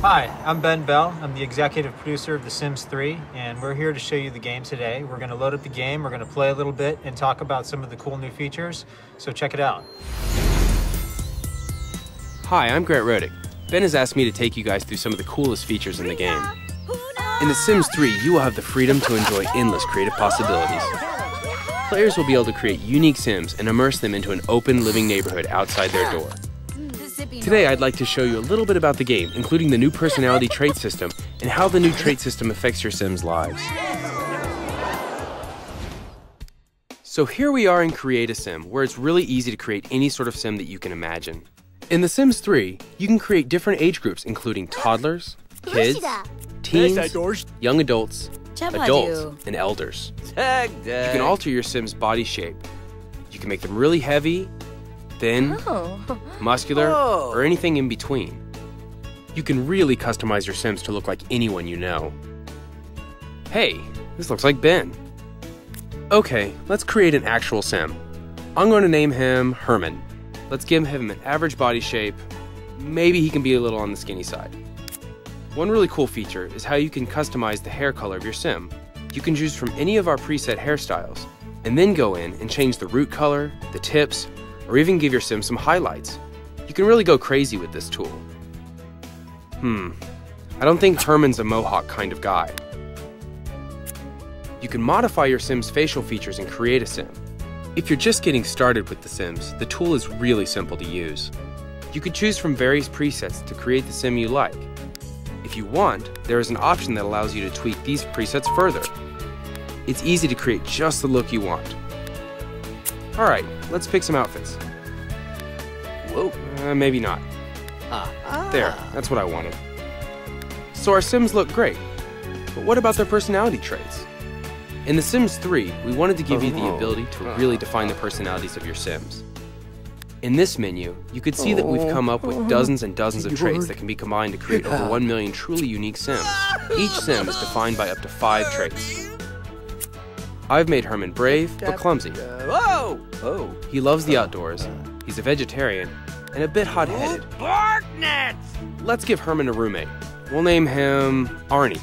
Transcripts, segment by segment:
Hi, I'm Ben Bell. I'm the executive producer of The Sims 3, and we're here to show you the game today. We're going to load up the game, we're going to play a little bit, and talk about some of the cool new features, so check it out. Hi, I'm Grant Rodick. Ben has asked me to take you guys through some of the coolest features in the game. In The Sims 3, you will have the freedom to enjoy endless creative possibilities. Players will be able to create unique Sims and immerse them into an open, living neighborhood outside their door. Today, I'd like to show you a little bit about the game, including the new personality trait system and how the new trait system affects your Sims' lives. So here we are in Create a Sim, where it's really easy to create any sort of Sim that you can imagine. In The Sims 3, you can create different age groups, including toddlers, kids, teens, young adults, and elders. You can alter your Sim's body shape. You can make them really heavy, thin, muscular, or anything in between. You can really customize your Sims to look like anyone you know. Hey, this looks like Ben. Okay, let's create an actual Sim. I'm going to name him Herman. Let's give him an average body shape. Maybe he can be a little on the skinny side. One really cool feature is how you can customize the hair color of your Sim. You can choose from any of our preset hairstyles, and then go in and change the root color, the tips, or even give your Sim some highlights. You can really go crazy with this tool. I don't think Herman's a mohawk kind of guy. You can modify your Sim's facial features and create a Sim. If you're just getting started with The Sims, the tool is really simple to use. You could choose from various presets to create the Sim you like. If you want, there is an option that allows you to tweak these presets further. It's easy to create just the look you want. Alright, let's pick some outfits. Whoa. Maybe not. There, that's what I wanted. So our Sims look great, but what about their personality traits? In The Sims 3, we wanted to give you the ability to really define the personalities of your Sims. In this menu, you could see that we've come up with dozens and dozens of traits that can be combined to create over 1 million truly unique Sims. Each Sim is defined by up to 5 traits. I've made Herman brave, but clumsy. He loves the outdoors, he's a vegetarian, and a bit hot-headed. Let's give Herman a roommate. We'll name him Arnie.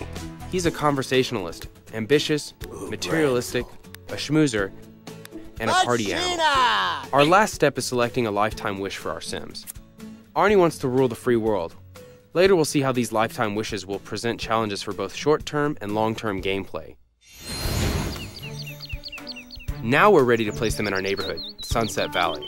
He's a conversationalist, ambitious, materialistic, a schmoozer, and a party animal. Our last step is selecting a lifetime wish for our Sims. Arnie wants to rule the free world. Later we'll see how these lifetime wishes will present challenges for both short-term and long-term gameplay. Now we're ready to place them in our neighborhood, Sunset Valley.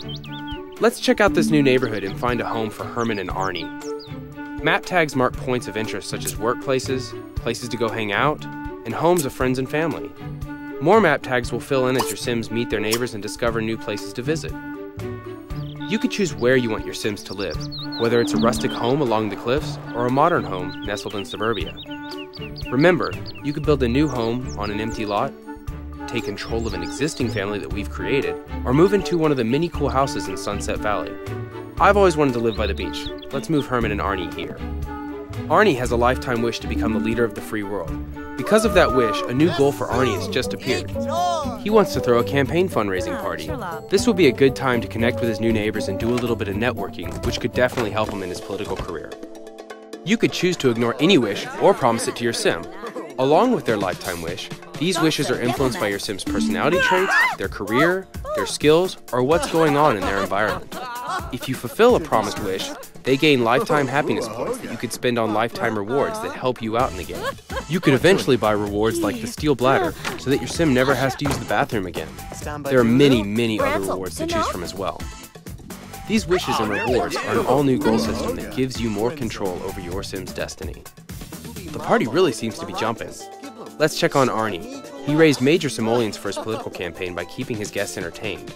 Let's check out this new neighborhood and find a home for Herman and Arnie. Map tags mark points of interest such as workplaces, places to go hang out, and homes of friends and family. More map tags will fill in as your Sims meet their neighbors and discover new places to visit. You can choose where you want your Sims to live, whether it's a rustic home along the cliffs or a modern home nestled in suburbia. Remember, you could build a new home on an empty lot, take control of an existing family that we've created, or move into one of the many cool houses in Sunset Valley. I've always wanted to live by the beach. Let's move Herman and Arnie here. Arnie has a lifetime wish to become the leader of the free world. Because of that wish, a new goal for Arnie has just appeared. He wants to throw a campaign fundraising party. This will be a good time to connect with his new neighbors and do a little bit of networking, which could definitely help him in his political career. You could choose to ignore any wish or promise it to your Sim. Along with their lifetime wish, these wishes are influenced by your Sim's personality traits, their career, their skills, or what's going on in their environment. If you fulfill a promised wish, they gain lifetime happiness points that you could spend on lifetime rewards that help you out in the game. You could eventually buy rewards like the steel bladder so that your Sim never has to use the bathroom again. There are many other rewards to choose from as well. These wishes and rewards are an all-new goal system that gives you more control over your Sim's destiny. The party really seems to be jumping. Let's check on Arnie. He raised major simoleons for his political campaign by keeping his guests entertained.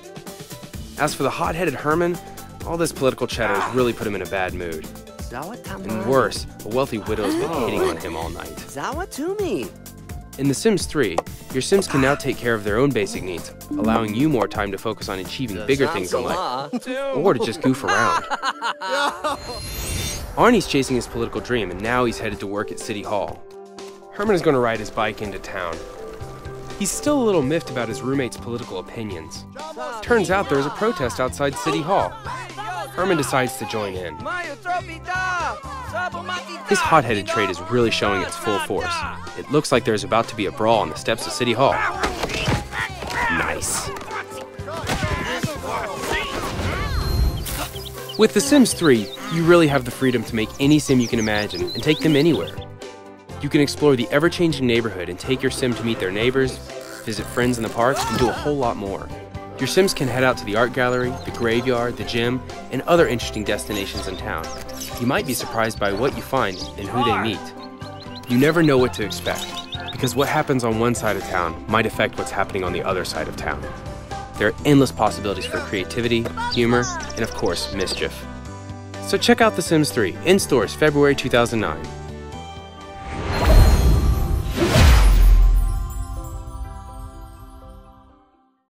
As for the hot-headed Herman, all this political chatter has really put him in a bad mood. And worse, a wealthy widow's been hitting on him all night. In The Sims 3, your Sims can now take care of their own basic needs, allowing you more time to focus on achieving bigger things in life, or to just goof around. Arnie's chasing his political dream, and now he's headed to work at City Hall. Herman is going to ride his bike into town. He's still a little miffed about his roommate's political opinions. Turns out there's a protest outside City Hall. Herman decides to join in. His hot-headed trait is really showing its full force. It looks like there's about to be a brawl on the steps of City Hall. Nice. With The Sims 3, you really have the freedom to make any sim you can imagine and take them anywhere. You can explore the ever-changing neighborhood and take your sim to meet their neighbors, visit friends in the park, and do a whole lot more. Your sims can head out to the art gallery, the graveyard, the gym, and other interesting destinations in town. You might be surprised by what you find and who they meet. You never know what to expect, because what happens on one side of town might affect what's happening on the other side of town. There are endless possibilities for creativity, humor, and of course, mischief. So check out The Sims 3, in stores February 2009.